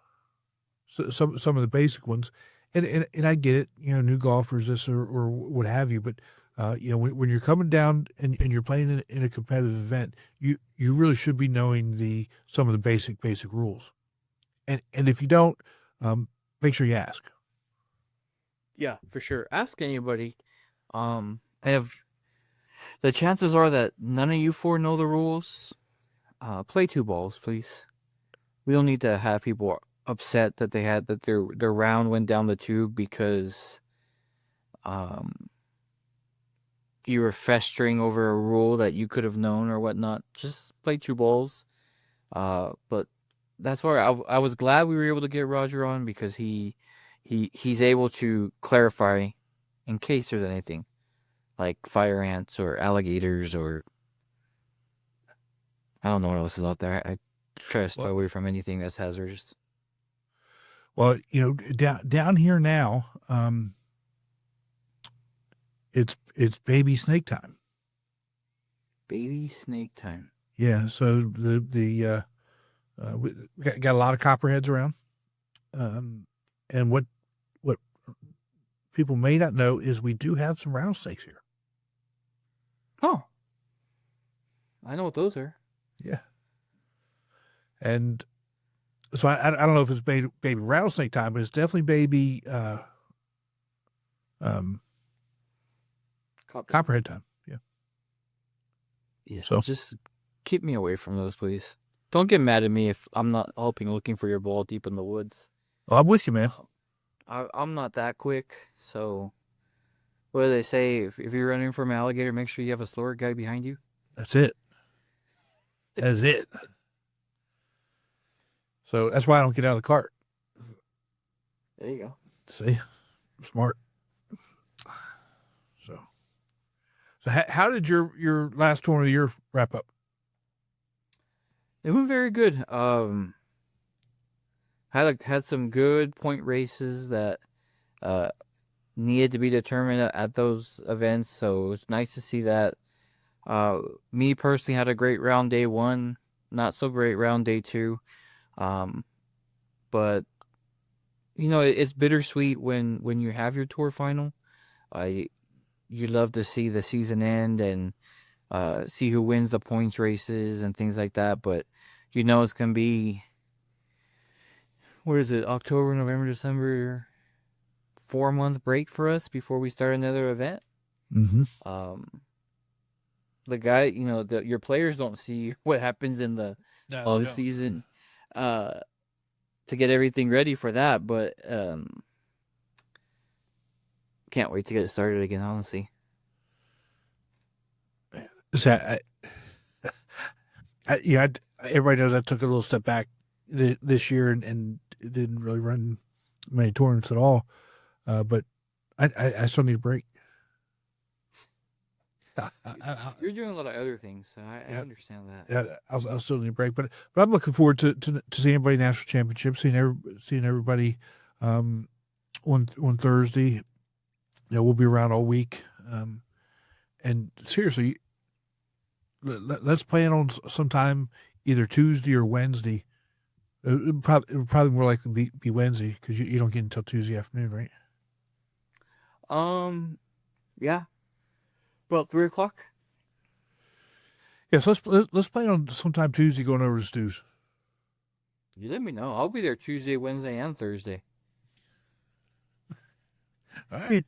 some of the basic ones, and I get it, new golfers, this or what have you, but when you're coming down and you're playing in a competitive event, you really should be knowing some of the basic rules, and if you don't, make sure you ask. Yeah, for sure. Ask anybody. And if the chances are that none of you four know the rules, play 2 balls, please. We don't need to have people upset that their round went down the tube because you were festering over a rule that you could have known or whatnot. Just play 2 balls. But that's why I was glad we were able to get Roger on, because he's able to clarify in case there's anything like fire ants or alligators, or I don't know what else is out there. I try to stay away from anything that's hazardous. Well, down here now, it's baby snake time. Baby snake time. Yeah, so we got a lot of copperheads around, and what people may not know is we do have some rattlesnakes here. Oh, I know what those are. Yeah, and so I don't know if it's baby rattlesnake time, but it's definitely baby copperhead time. Yeah. Yeah. So just keep me away from those, please. Don't get mad at me if I'm not looking for your ball deep in the woods. Oh, I'm with you, man. I'm not that quick, so what do they say? If you're running from an alligator, make sure you have a slower guy behind you. That's it. That's it. So that's why I don't get out of the cart. There you go. See? I'm smart. So how did your last tournament of the year wrap up? It went very good. Had some good point races that needed to be determined at those events, so it was nice to see that. Me personally had a great round day 1, not so great round day 2. But it's bittersweet when you have your tour final. You love to see the season end and see who wins the points races and things like that, but it's gonna be, what is it, October, November, December, 4-month break for us before we start another event. Mm-hmm. The guy, your players don't see what happens in the season to get everything ready for that, but can't wait to get it started again, honestly. So Everybody knows I took a little step back this year and didn't really run many tournaments at all. But I still need a break. You're doing a lot of other things, so I understand that. Yeah, I'll still need a break, but I'm looking forward to seeing everybody national championship, seeing everybody on Thursday. We'll be around all week, and seriously, let's plan on sometime either Tuesday or Wednesday. It would probably more likely be Wednesday because you don't get until Tuesday afternoon, right? Yeah. About 3:00. Yes, let's plan on sometime Tuesday going over to Stu's. You let me know. I'll be there Tuesday, Wednesday, and Thursday. All right.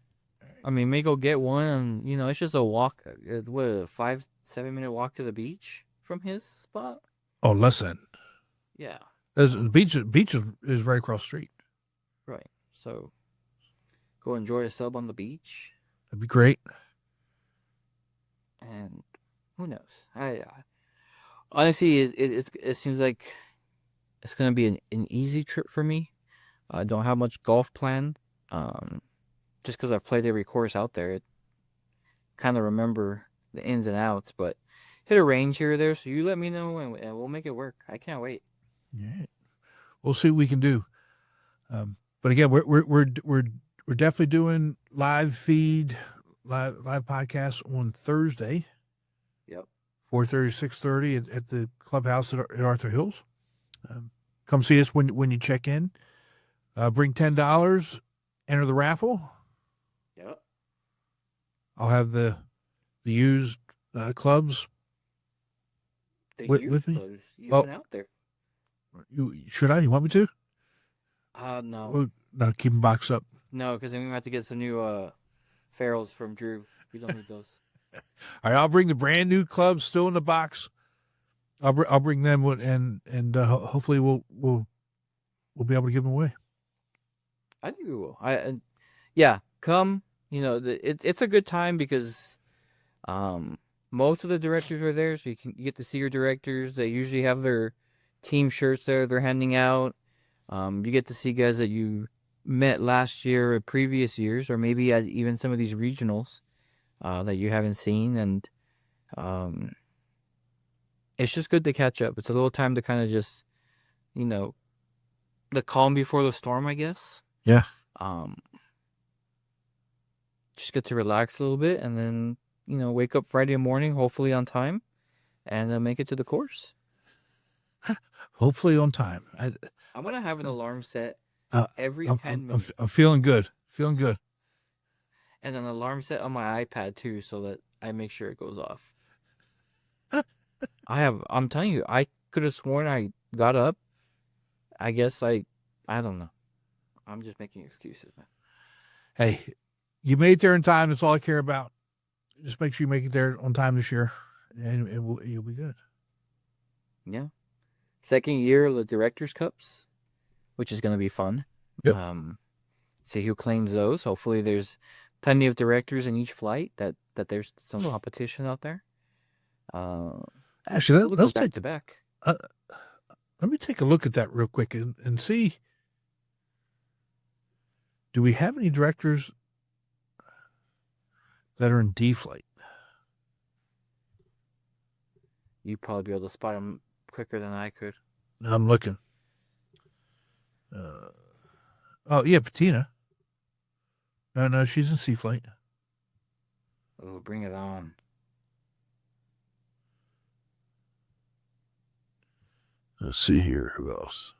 I mean, may go get one, and it's just a walk. What, a 5-7 minute walk to the beach from his spot? Oh, less than. Yeah. The beach is right across the street. Right. So, go enjoy a sub on the beach. That'd be great. And who knows? I honestly, it seems like it's gonna be an easy trip for me. I don't have much golf planned. Just because I've played every course out there, kind of remember the ins and outs. But hit a range here or there, so you let me know and we'll make it work. I can't wait. Yeah, we'll see what we can do. But again, we're definitely doing live feed. Live podcast on Thursday. Yep. 4:30, 6:30 at the clubhouse at Arthur Hills. Come see us when you check in. Bring $10. Enter the raffle. Yep. I'll have the used clubs with me. You've been out there. Should I? You want me to? No. Well, no, keep them boxed up. No, because then we have to get some new ferrules from Drew. We don't need those. All right, I'll bring the brand new clubs still in the box. I'll bring them and hopefully we'll be able to give them away. I think we will. Yeah, come. It's a good time because most of the directors are there, so you get to see your directors. They usually have their team shirts there they're handing out. You get to see guys that you met last year or previous years, or maybe at even some of these regionals that you haven't seen, and it's just good to catch up. It's a little time to kind of just, the calm before the storm, I guess. Yeah. Just get to relax a little bit, and then wake up Friday morning, hopefully on time, and make it to the course. Hopefully on time. I'm gonna have an alarm set every 10 minutes. I'm feeling good. Feeling good. And an alarm set on my iPad too, so that I make sure it goes off. I'm telling you, I could have sworn I got up. I guess I don't know. I'm just making excuses, man. Hey, you made it there in time. That's all I care about. Just make sure you make it there on time this year, and you'll be good. Yeah. Second year of the Directors' Cups, which is going to be fun. Yep. See who claims those. Hopefully there's plenty of directors in each flight, that there's some competition out there. Actually, let's back take to back. Let me take a look at that real quick and see. Do we have any directors that are in D flight? You'd probably be able to spot them quicker than I could. I'm looking. Oh yeah, Patina. No, she's in C flight. Oh, bring it on. Let's see here. Who else?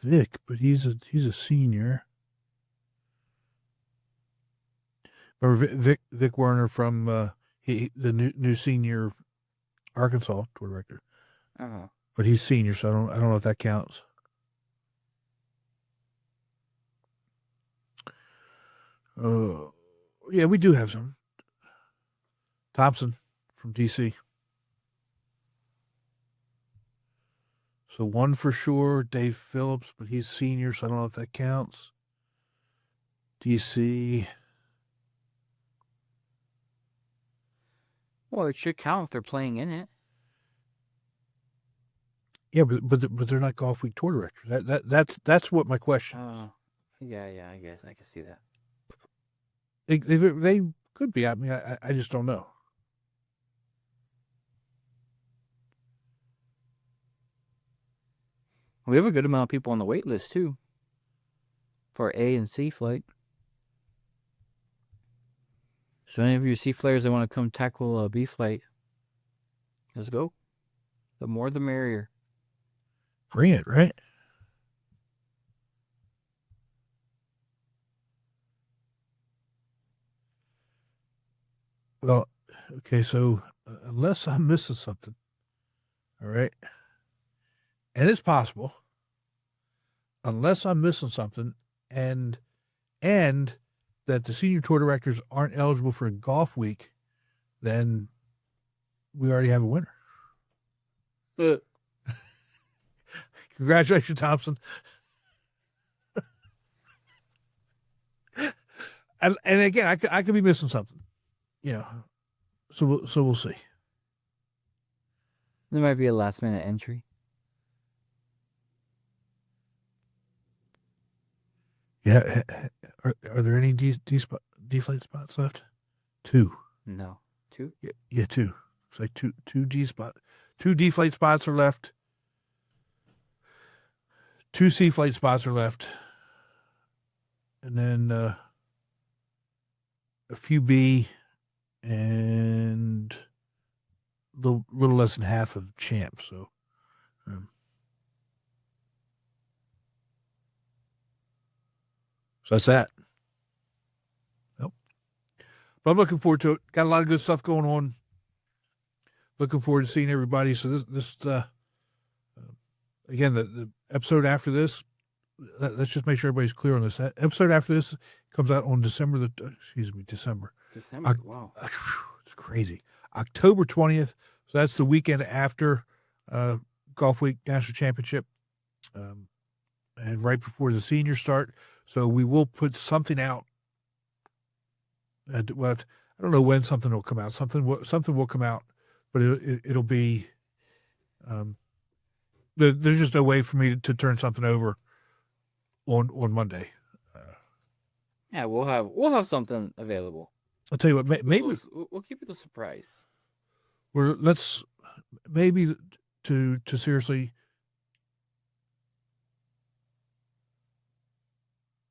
Vic, but he's a senior. Remember Vic Werner from the new senior Arkansas tour director. Uh-huh. But he's senior, so I don't know if that counts. Yeah, we do have some. Thompson from DC. So one for sure, Dave Phillips, but he's senior, so I don't know if that counts. DC. Well, it should count if they're playing in it. Yeah, but they're not Golf Week tour directors. That's what my question is. Oh, yeah, I guess I can see that. They could be. I mean, I just don't know. We have a good amount of people on the wait list too. For A and C flight. So any of you C flyers that want to come tackle a B flight, let's go. The more the merrier. Bring it, right? Well, okay, so unless I'm missing something, all right, and it's possible, unless I'm missing something, and that the senior tour directors aren't eligible for a golf week, then we already have a winner. Congratulations, Thompson. and again, I could be missing something, you know. So we'll see. There might be a last minute entry. Yeah, are there any D flight spots left? 2. No. 2? Yeah, 2. It's like two D flight spots are left. 2 C flight spots are left, and then a few B, and a little less than half of champ. So, so that's that. Nope. But I'm looking forward to it. Got a lot of good stuff going on. Looking forward to seeing everybody. So this again, the episode after this, let's just make sure everybody's clear on this. That episode after this comes out on December. December. Wow. It's crazy. October 20th. So that's the weekend after Golf Week National Championship, and right before the seniors start. So we will put something out. Well, I don't know when something will come out. Something will come out, but it'll be. There's just no way for me to turn something over on Monday. Yeah, we'll have something available. I'll tell you what. Maybe we'll keep it a surprise. Let's maybe to seriously.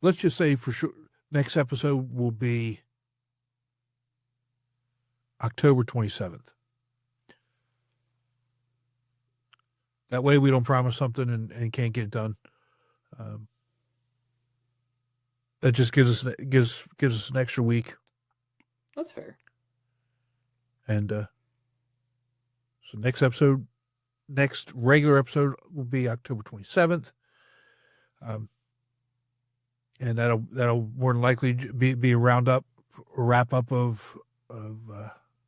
Let's just say for sure next episode will be October 27th. That way we don't promise something and can't get it done. That just gives us an extra week. That's fair. And so next regular episode will be October 27th. And that'll more than likely be a wrap up of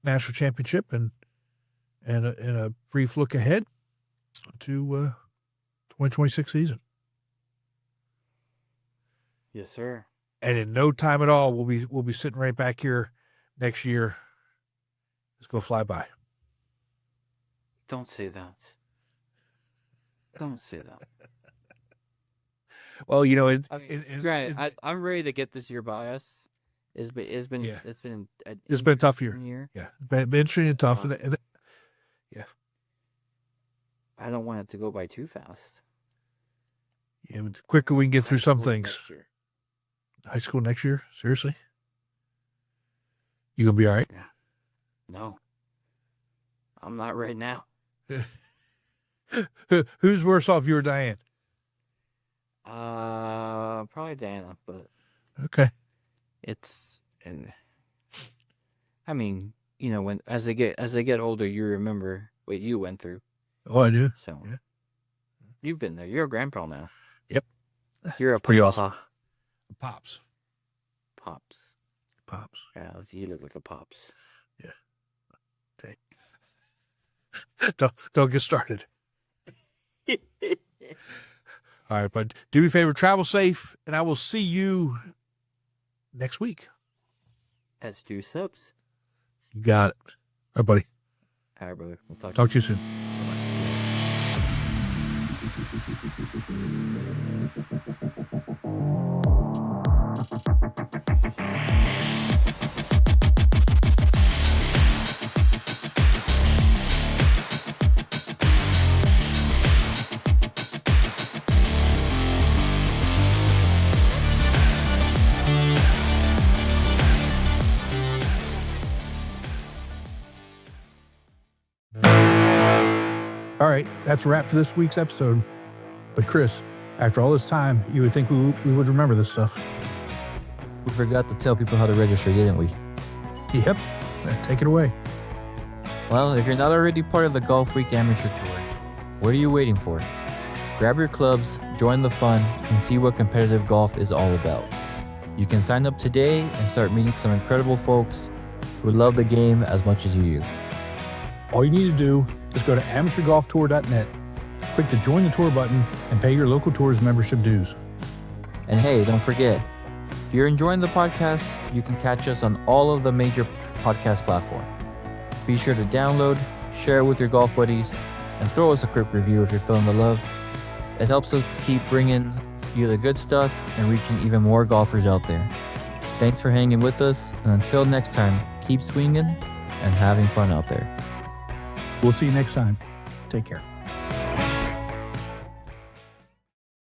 national championship and a brief look ahead to 2026 season. Yes, sir. And in no time at all, we'll be sitting right back here next year. Let's go fly by. Don't say that. Don't say that. Well, you know, granted, I'm ready to get this year by us. It's been a tough year. Yeah, been interesting and tough, and yeah. I don't want it to go by too fast. Yeah, but the quicker we can get through some things. High school next year? Seriously? You gonna be all right? Yeah. No. I'm not right now. Who's worse off, you or Diane? Probably Diana, but okay. I mean, you know, when as they get older, you remember what you went through. Oh, I do. So yeah. You've been there. You're a grandpa now. Yep. You're a pretty papa. awesome. Pops. Yeah, you look like a pops. Yeah. Okay. Don't get started. All right, but do me a favor, travel safe, and I will see you next week. That's 2 subs. You got it. All right, buddy. All right, brother. We'll talk Talk to you soon. All right, that's a wrap for this week's episode. But Chris, after all this time, you would think we would remember this stuff. We forgot to tell people how to register, didn't we? Yep. Take it away. Well, if you're not already part of the Golfweek Amateur Tour, what are you waiting for? Grab your clubs, join the fun, and see what competitive golf is all about. You can sign up today and start meeting some incredible folks who love the game as much as you do. All you need to do is go to amateurgolftour.net, click the Join the Tour button, and pay your local tour's membership dues. And hey, don't forget, if you're enjoying the podcast, you can catch us on all of the major podcast platforms. Be sure to download, share it with your golf buddies, and throw us a quick review if you're feeling the love. It helps us keep bringing you the good stuff and reaching even more golfers out there. Thanks for hanging with us, and until next time, keep swinging and having fun out there. We'll see you next time. Take care.